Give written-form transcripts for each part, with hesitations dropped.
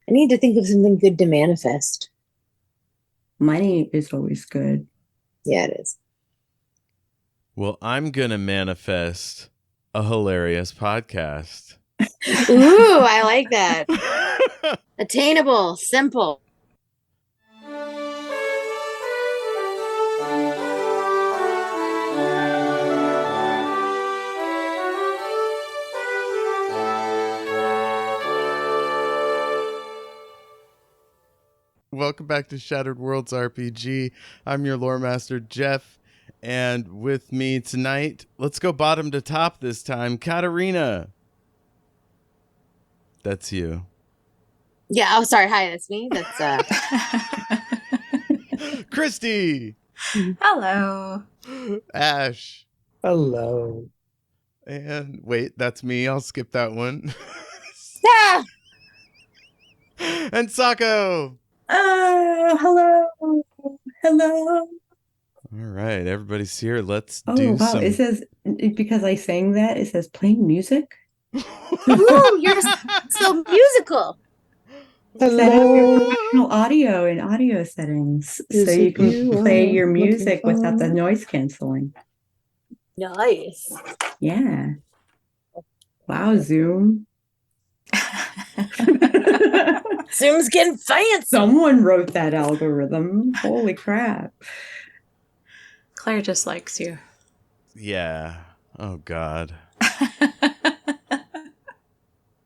I need to think of something good to manifest. Money is always good. Yeah, it is. Well, I'm going to manifest a hilarious podcast. Ooh, I like that. Attainable, simple. Welcome back to Shattered Worlds RPG. I'm your lore master, Jeff. And with me tonight, let's go bottom to top this time, Katarina. That's you. Yeah, oh sorry. Hi, that's me. That's Kristy. Hello. Ash. Hello. And wait, that's me. I'll skip that one. ah! And Sako. Hello. Hello. All right, everybody's here. Let's Oh, do wow. some. It says, because I sang that, it says playing music. Ooh, you're so musical. Set up your professional audio in audio settings so you can play your music without the noise canceling. Nice. Yeah. Wow, Zoom. Zoom's getting fancy. Someone wrote that algorithm. Holy crap. Claire just likes you. Yeah. Oh, God.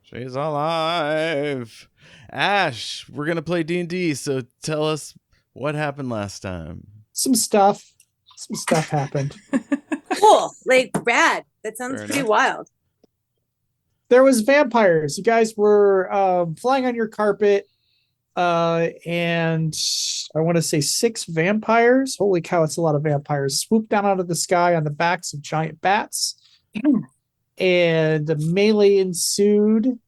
She's alive. Ash, we're going to play D&D, so tell us what happened last time. Some stuff happened. Cool. Like, rad. That sounds Fair pretty enough. wild. There was vampires. You guys were flying on your carpet, and I want to say 6 vampires. Holy cow, it's a lot of vampires. Swooped down out of the sky on the backs of giant bats. And the melee ensued.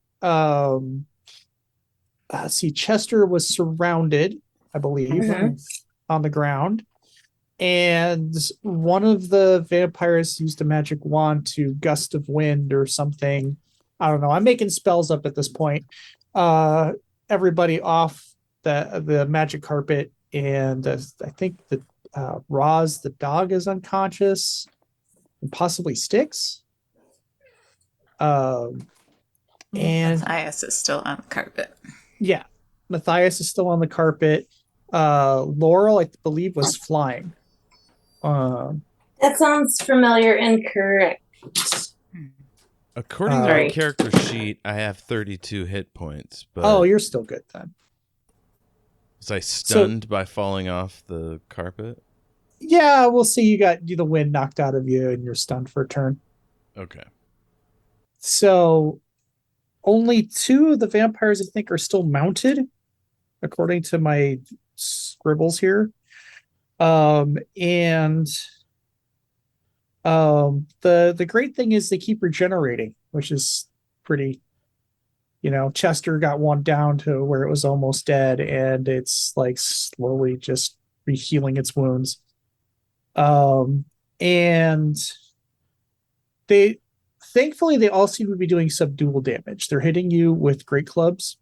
Chester was surrounded, I believe, on the ground. And one of the vampires used a magic wand to gust of wind or something. I don't know. I'm making spells up at this point. Everybody off the magic carpet, and I think that Roz, the dog, is unconscious, and possibly Styx. And Matthias is still on the carpet. yeah, Matthias is still on the carpet. Laurel, I believe, was flying. That sounds familiar and correct. According to my Sorry. character sheet, I have 32 hit points. But Oh, you're still good then. was I stunned by falling off the carpet? Yeah, we'll see. You got the wind knocked out of you, and you're stunned for a turn. Okay. So only 2 of the vampires, I think, are still mounted, according to my scribbles here. The great thing is they keep regenerating, which is pretty. Chester got one down to where it was almost dead, and it's like slowly just healing its wounds. And thankfully they all seem to be doing subdual damage. They're hitting you with great clubs.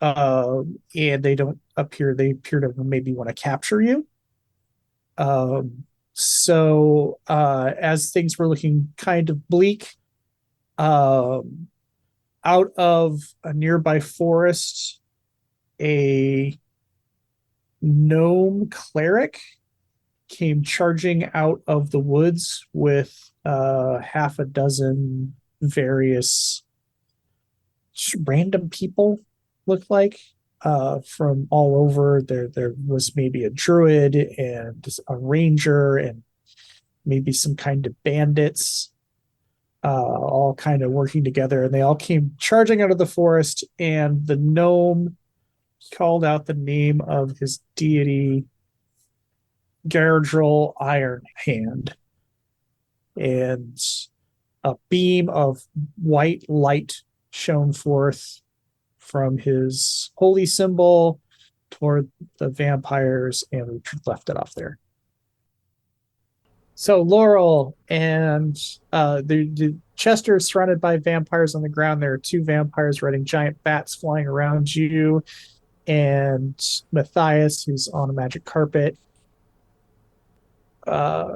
And they appear to maybe want to capture you. So as things were looking kind of bleak, out of a nearby forest, a gnome cleric came charging out of the woods with half a dozen various random people, looked like, from all over. There was maybe a druid and a ranger and maybe some kind of bandits, all kind of working together, and they all came charging out of the forest, and the gnome called out the name of his deity, Gardrel Iron Hand, and a beam of white light shone forth from his holy symbol toward the vampires, and we left it off there. So Laurel and Chester is surrounded by vampires on the ground. There are two vampires riding giant bats flying around you, and Matthias, who's on a magic carpet.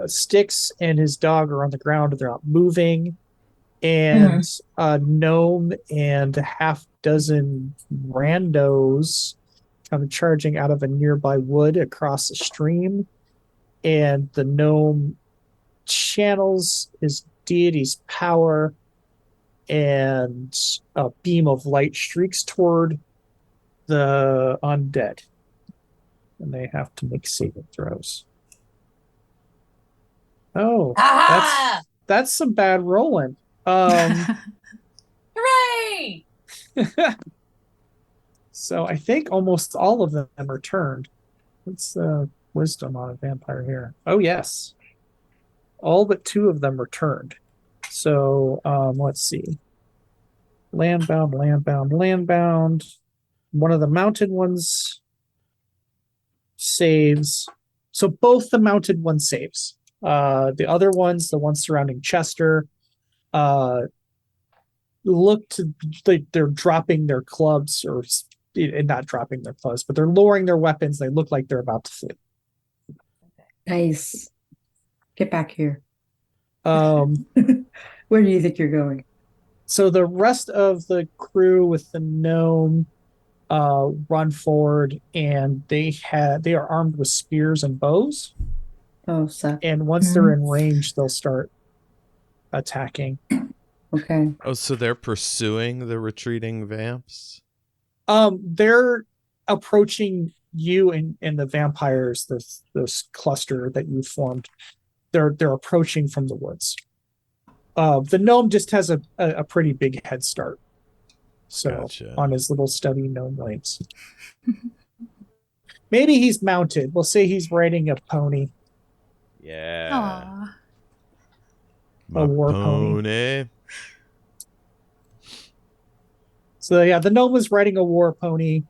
Styx and his dog are on the ground. They're not moving. And a gnome and a half dozen randos come charging out of a nearby wood across the stream. And the gnome channels his deity's power, and a beam of light streaks toward the undead. And they have to make saving throws. Oh, that's some bad rolling. Hooray! So I think almost all of them are turned. What's wisdom on a vampire here? Oh, yes. All but two of them are turned. So let's see. Landbound, landbound, landbound. One of the mounted ones saves. So both the mounted ones saves. The other ones, the ones surrounding Chester, look to like they're dropping their clubs, or not dropping their clubs, but they're lowering their weapons. They look like they're about to flee. Nice. Get back here. Where do you think you're going? So the rest of the crew with the gnome run forward, and they are armed with spears and bows. Oh, so. And once they're in range, they'll start attacking. Okay. Oh, so they're pursuing the retreating vamps? They're approaching you and the vampires, this cluster that you formed. They're approaching from the woods. The gnome just has a pretty big head start. So Gotcha. On his little stubby gnome legs. Maybe he's mounted. We'll say he's riding a pony. Yeah. Aww. My A war pony. So yeah, the gnome was riding a war pony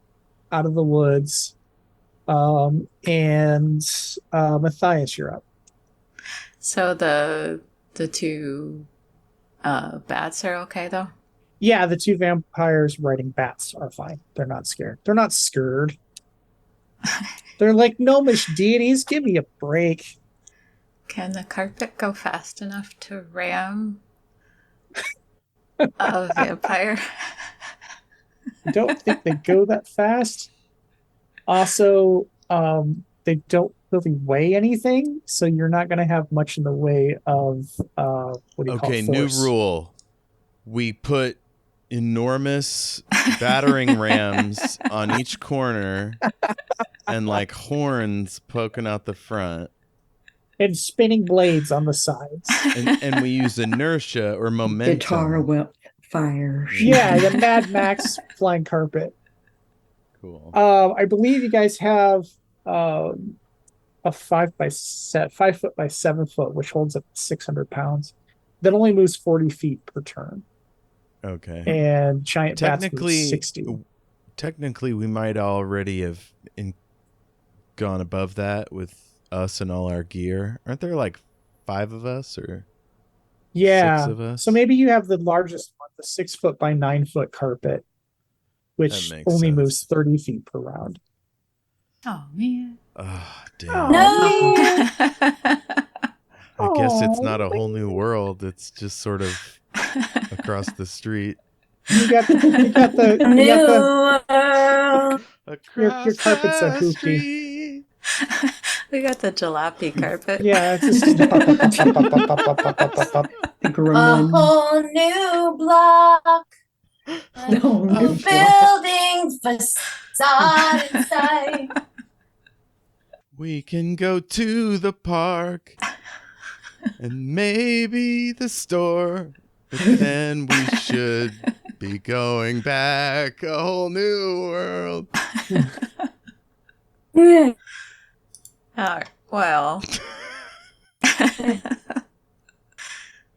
out of the woods. And Matthias, you're up. So the two bats are okay though? Yeah, the two vampires riding bats are fine. They're not scared. They're not scared. They're like gnomish deities. Give me a break. Can the carpet go fast enough to ram a vampire? I don't think they go that fast. Also, they don't really weigh anything, so you're not going to have much in the way of what do you call Okay, force. new rule. We put enormous battering rams on each corner and like horns poking out the front. And spinning blades on the sides. And we use inertia or momentum. Guitar fire. Yeah, the Mad Max flying carpet. Cool. I believe you guys have a 5 foot by 7 foot, which holds up to 600 pounds. That only moves 40 feet per turn. Okay. And giant bats move 60. Technically, we might already have gone above that with us and all our gear. Aren't there like 5 of us or 6 of us? So maybe you have the largest one, the 6 foot by 9 foot carpet, which only moves 30 feet per round. Oh man. Oh, damn. No! I guess it's not a whole new world. It's just sort of across the street. You got the your carpet's so hoopy. We got the jalopy carpet. Yeah, it's just a whole new block. No, Building facade inside. We can go to the park and maybe the store, but then we should be going back a whole new world. Well,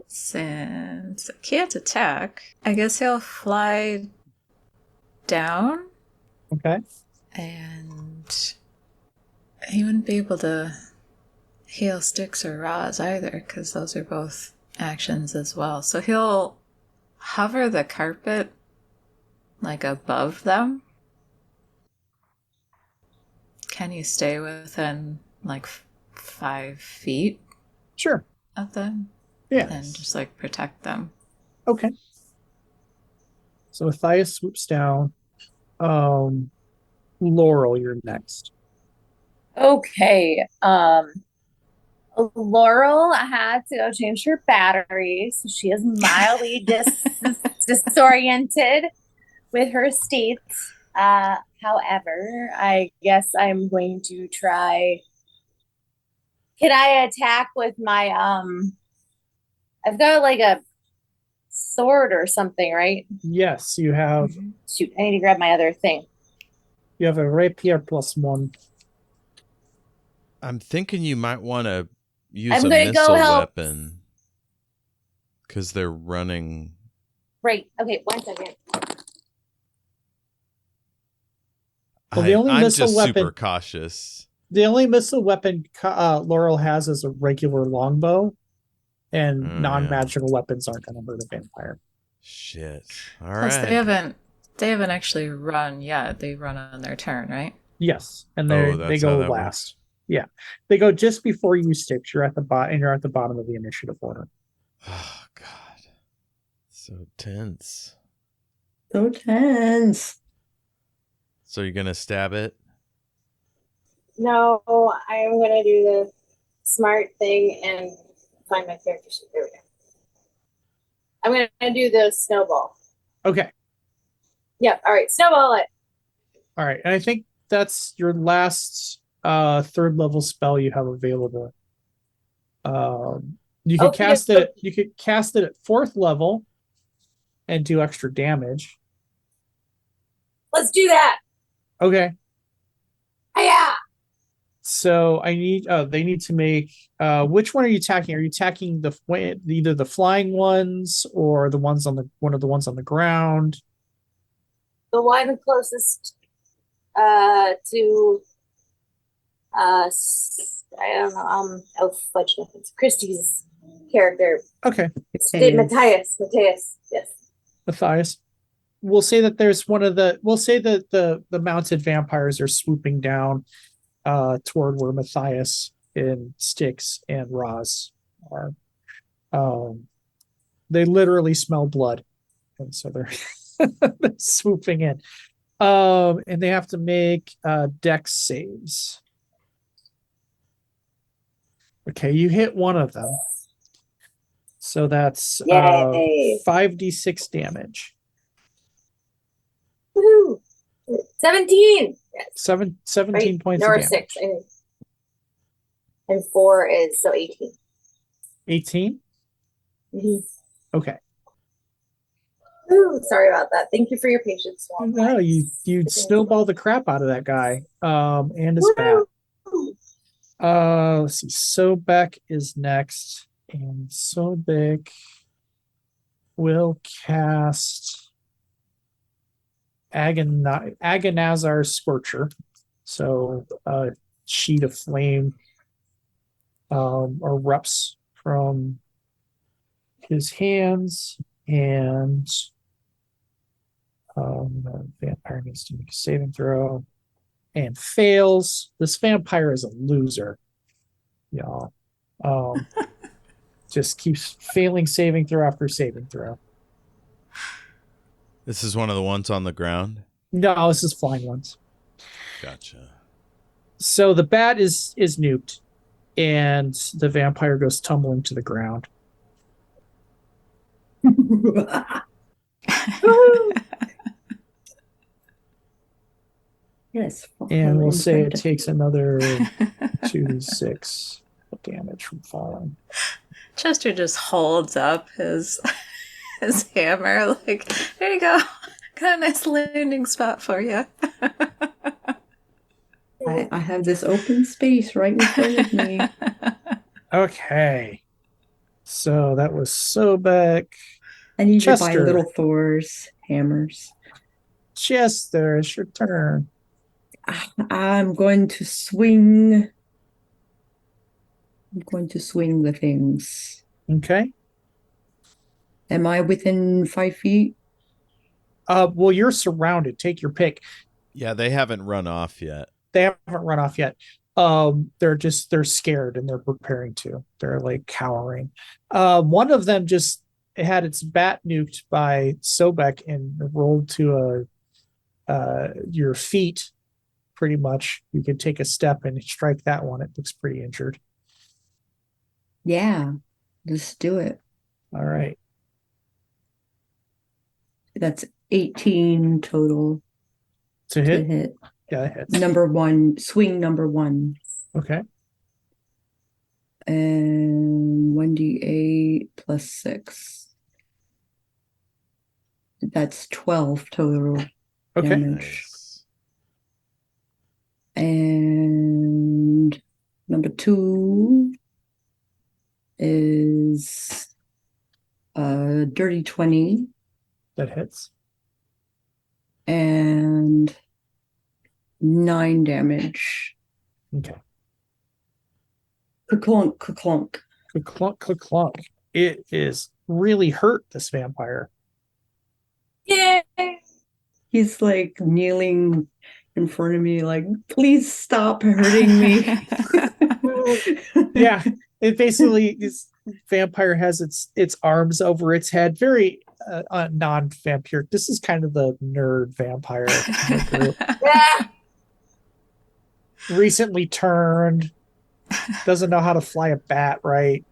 since I can't attack, I guess he'll fly down. Okay. And he wouldn't be able to heal Styx or Roz either, because those are both actions as well. So he'll hover the carpet like above them. Can you stay within like 5 feet Sure. of them? Yeah. And just like protect them. Okay. So Matthias swoops down. Laurel, you're next. Okay. Laurel had to go change her batteries, so she is mildly disoriented with her states. However, I guess I'm going to try. Can I attack with my I've got like a sword or something, right? Yes, you have. Shoot, I need to grab my other thing. You have a rapier +1. I'm thinking you might want to use I'm a gonna go missile help. weapon because they're running. Right. Okay, 1 second. Well, the only I'm missile just weapon- super cautious. The only missile weapon Laurel has is a regular longbow, and non-magical weapons aren't going to hurt a vampire. Shit. All Plus, right. they haven't actually run yet. They run on their turn, right? Yes, and Oh, they that's go how that last. Yeah, they go just before you six. You're at the bottom, and you're at the bottom of the initiative order. Oh God, so tense. So tense. So you're gonna stab it? No, I'm gonna do the smart thing and find my character sheet. There we go. I'm gonna do the snowball. Okay, Yeah, all right, snowball it. all right, and I think that's your last third level spell you have available. You could cast it. You could cast it at 4th level, and do extra damage. Let's do that. Okay. Yeah. So I need. They need to make. Which one are you attacking? Are you attacking either the flying ones or the ones on one of the ones on the ground? The one closest to I don't know, elf fudge it's Kristy's character. Okay, Matthias, yes. Matthias. We'll say that there's one of the. We'll say that the mounted vampires are swooping down toward where Matthias and Styx and Roz are. They literally smell blood, and so they're swooping in. And they have to make dex saves. Okay, you hit one of them. So that's 5d6 damage. Woohoo! 17. Yes. 17 Right? points Or of damage. 6, I think. And 4 is so 18. 18? Okay. Ooh, sorry about that. Thank you for your patience. No, you snowball the crap out of that guy. And his bat. Let's see. Sobek is next. And Sobek will cast Agonazar Scorcher. So a sheet of flame erupts from his hands, and the vampire needs to make a saving throw and fails. This vampire is a loser, y'all. Just keeps failing saving throw after saving throw. This is one of the ones on the ground? No, this is flying ones. Gotcha. So the bat is nuked, and the vampire goes tumbling to the ground. Yes. And we'll say it takes another 2d6 damage from falling. Chester just holds up his hammer, like, there you go. Got a nice landing spot for you. I have this open space right in front of me. Okay. So that was Sobek. I need to buy Chester. little Thor's hammers. Chester, it's your turn. I'm going to swing. I'm going to swing the things. Okay. Am I within 5 feet? Well, you're surrounded. Take your pick. Yeah, they haven't run off yet. They haven't run off yet. They're scared and they're preparing to. They're like cowering. One of them just had its bat nuked by Sobek and rolled to your feet. Pretty much, you can take a step and strike that one. It looks pretty injured. Yeah, let's do it. All right. That's 18 total To to hit? hit. Yeah, it hits. Number 1, swing number 1. Okay. And 1d8 plus 6. That's 12 total Okay. damage. Nice. And number 2 is a dirty 20 That hits. and 9 damage. Okay. Clunk, clunk. Clunk, clunk. It is really hurt, this vampire. Yay! He's like kneeling in front of me, like, please stop hurting me. Yeah. It basically, this vampire has its arms over its head. Very non-vampiric. This is kind of the nerd vampire in the group. Yeah. Recently turned. Doesn't know how to fly a bat right.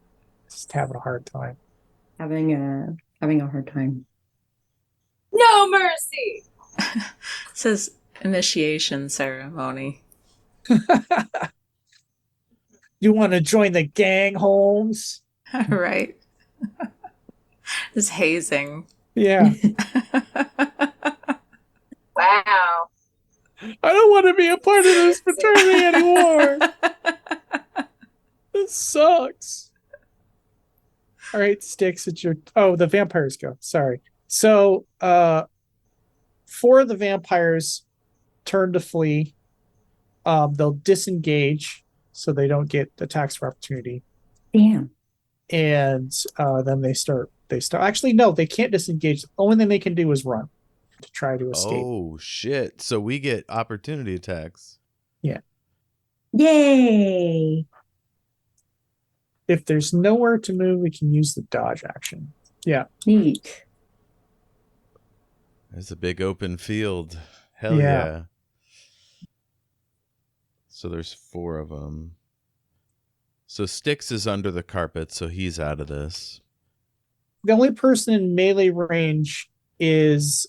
Just having a hard time. having a hard time. No mercy. Says initiation ceremony. You want to join the gang, Holmes? Right. This hazing. Yeah. Wow. I don't want to be a part of this fraternity anymore. This sucks. All right, Sticks, it's your... Oh, the vampires go. Sorry. So, 4 of the vampires turn to flee. They'll disengage so they don't get attacks of opportunity. Damn. And then they start. Actually, no, they can't disengage. The only thing they can do is run to try to escape. Oh, shit. So we get opportunity attacks. Yay! If there's nowhere to move, we can use the dodge action. Yeah. Neat. There's a big open field. Hell Yeah. yeah. So there's 4 of them. So Styx is under the carpet, so he's out of this. The only person in melee range is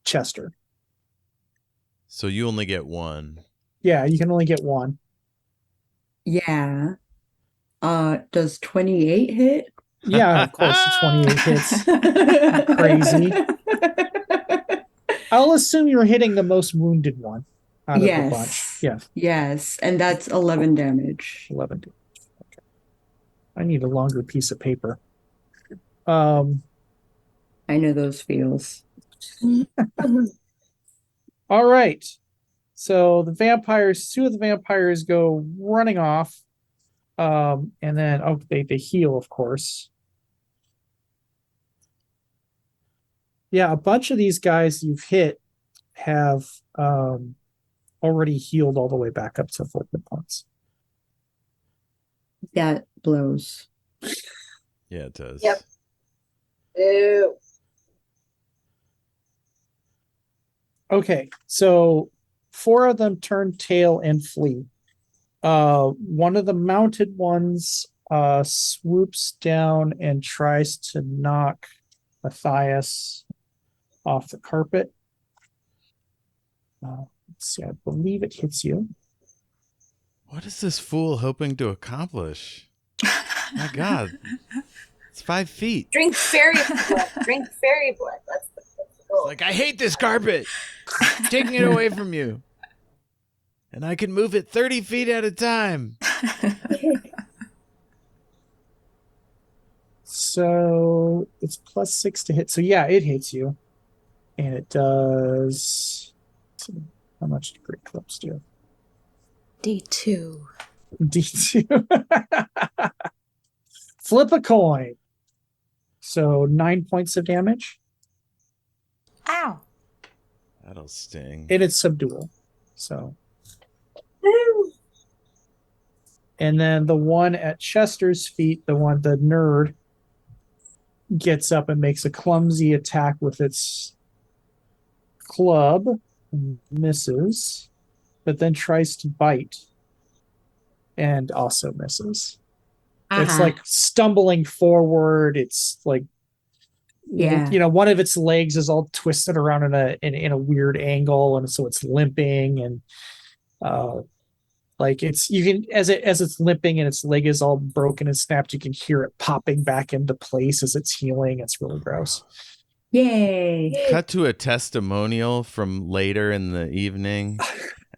Chester. So you only get 1. Yeah, you can only get 1. Yeah. Does 28 hit? Yeah, of course, the 28 hits. Crazy. I'll assume you're hitting the most wounded one out of the bunch. Yes. Yeah, Yes, and that's 11 damage. 11 damage. Okay. I need a longer piece of paper. I know those feels. All right. So the vampires, 2 of the vampires go running off. And then they heal, of course. Yeah, a bunch of these guys you've hit have already healed all the way back up to full hit points. That blows. Yeah, it does. Yep. Ew. Okay, so 4 of them turn tail and flee. One of the mounted ones swoops down and tries to knock Matthias off the carpet. Let's see, I believe it hits you. What is this fool hoping to accomplish? My God. It's 5 feet. Drink fairy blood. Drink fairy blood. That's the goal. Like, I hate this carpet. I'm taking it away from you. And I can move it 30 feet at a time. So it's +6 to hit. So yeah, it hits you. And it does... How much do great clubs do? D2. D2. Flip a coin. So 9 points of damage. Ow. That'll sting. And it's subdual. So. And then the one at Chester's feet, the nerd, gets up and makes a clumsy attack with its club, and misses, but then tries to bite and also misses. It's like stumbling forward. It's like, one of its legs is all twisted around in a weird angle, and so it's limping, and like you can as it's limping and its leg is all broken and snapped, you can hear it popping back into place as it's healing. It's really gross. Yay. Cut to a testimonial from later in the evening,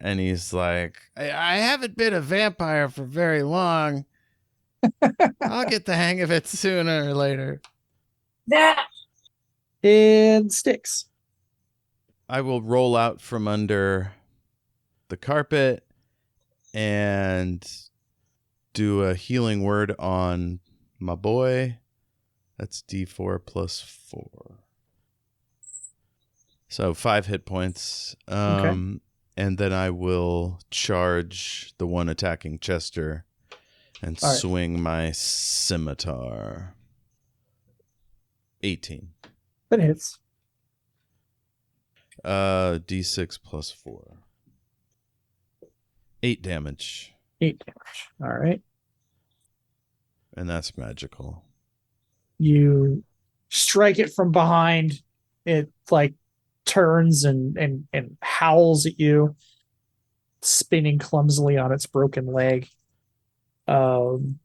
and he's like, I haven't been a vampire for very long. I'll get the hang of it sooner or later. And sticks. I will roll out from under the carpet and do a healing word on my boy. That's D4 plus 4. So 5 hit points. Okay. And then I will charge the one attacking Chester and swing my scimitar. 18. That hits. D6 plus 4. 8 damage. 8 damage. All right. And that's magical. You strike it from behind. It like turns and howls at you, spinning clumsily on its broken leg. And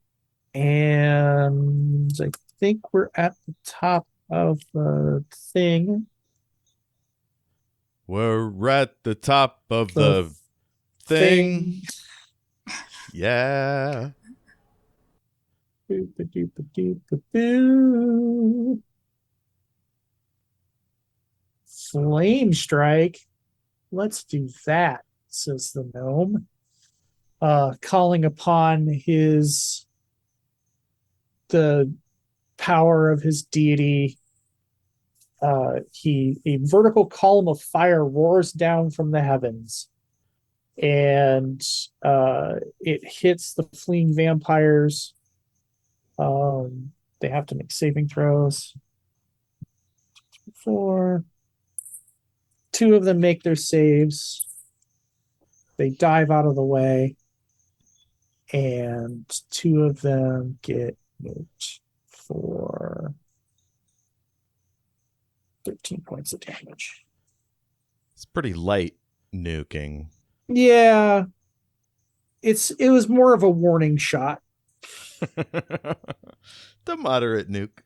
I think we're at the top of the thing. We're at the top of the thing. Yeah. Boop-a-doop-a-doop-a-boo. Flame strike. Let's do that, says the gnome. Calling upon the power of his deity. A vertical column of fire roars down from the heavens, and it hits the fleeing vampires. They have to make saving throws. 4. 2 of them make their saves. They dive out of the way, and 2 of them get moved for 13 points of damage. It's pretty light nuking. Yeah. It was more of a warning shot. The moderate nuke.